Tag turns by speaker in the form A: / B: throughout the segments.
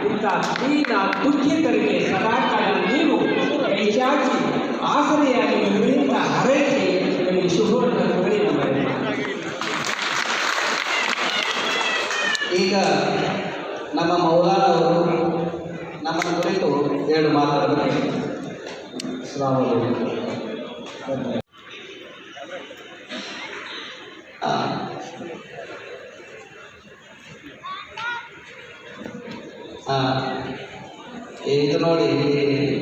A: ಇಂಥ ದೀನ ದುಃಖಿತರಿಗೆ ಸದಾಕಾಲ ನೀವು ಕೈಚಾಚಿ ಆಸರೆಯಾಗಿ ನಿಮ್ಮಿಂದ ಹರಸಿ ನಿಮಗೆ ಶುಭವನ್ನು ನೋಡಿ ನಮ್ಮಲ್ಲಿ.
B: ಈಗ ನಮ್ಮ ಮೌಲಾನವರು ನಮ್ಮನ್ನು ಕುರಿತು 2 ಮಾತುಗಳನ್ನು ಇದು ನೋಡಿ,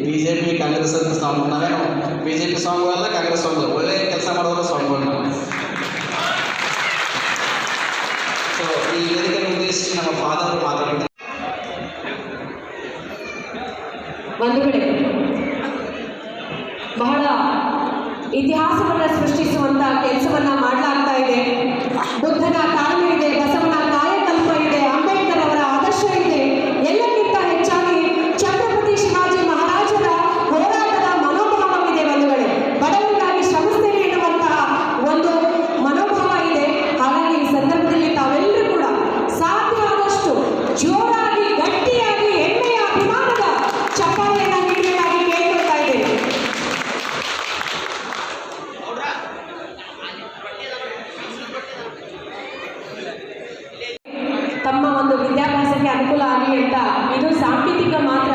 B: BJP ಕಾಂಗ್ರೆಸ್ ಅಂತ ಸಾಂಗ್, ನಾವೇನು BJP ಸಾಂಗ್ ಅಲ್ಲ, ಕಾಂಗ್ರೆಸ್ ಸಾಂಗ್ ಅಲ್ಲ, ಒಳ್ಳೆ ಕೆಲಸ ಮಾಡೋದ್ರ ಸಾಂಗ್ಗಳು ನಾವು. ಸೊ ಈ ವೇದಿಕೆ ಉದ್ದೇಶಿಸಿ ನಮ್ಮ ಫಾದರ್ ಮಾತಾಡ್ತಾರೆ.
C: ಬಂಧುಗಳೇ, ಬಹಳ ಇತಿಹಾಸವನ್ನು ಸೃಷ್ಟಿಸುವಂತ ಕೆಲಸವನ್ನ ಮಾಡಲಾಗ್ತಾ ಇದೆ. ಬುದ್ಧನ ತಾಳ್ಮೆ ಇದೆ, ಬಸವನ ಕಾಯಕಲ್ಪ ಇದೆ, ಅಂಬೇಡ್ಕರ್ ಅವರ ಆದರ್ಶ ಇದೆ. ಎಲ್ಲಕ್ಕಿಂತ ಹೆಚ್ಚಾಗಿ ಛತ್ರಪತಿ ಶಿವಾಜಿ ಮಹಾರಾಜರ ಹೋರಾಟದ ಮನೋಭಾವವಿದೆ. ಬಂಧುಗಳೇ, ಬಡವರಿಗಾಗಿ ಶ್ರಮಿಸ್ತೇನೆ ಎನ್ನುವಂತಹ ಒಂದು ಮನೋಭಾವ ಇದೆ. ಹಾಗಾಗಿ ಈ ಸಂದರ್ಭದಲ್ಲಿ ತಾವೆಲ್ಲರೂ ಕೂಡ ಸಾಧ್ಯವಾದಷ್ಟು ಜೋರಾಗಿ, ಗಟ್ಟಿಯಾಗಿ, ಹೆಮ್ಮೆಯ ಅಭಿಮಾನದ ಚಪ್ಪಾಳೆಯನ್ನು ನೀಡಬೇಕಾಗಿ ಕೇಳ್ಕೊಳ್ತಾ ಇದ್ದೇನೆ. ತಮ್ಮ ಒಂದು ವಿದ್ಯಾಭ್ಯಾಸಕ್ಕೆ ಅನುಕೂಲ ಆಗಲಿ ಅಂತ ಇದು ಸಾಂಕೇತಿಕ ಮಾತ್ರ.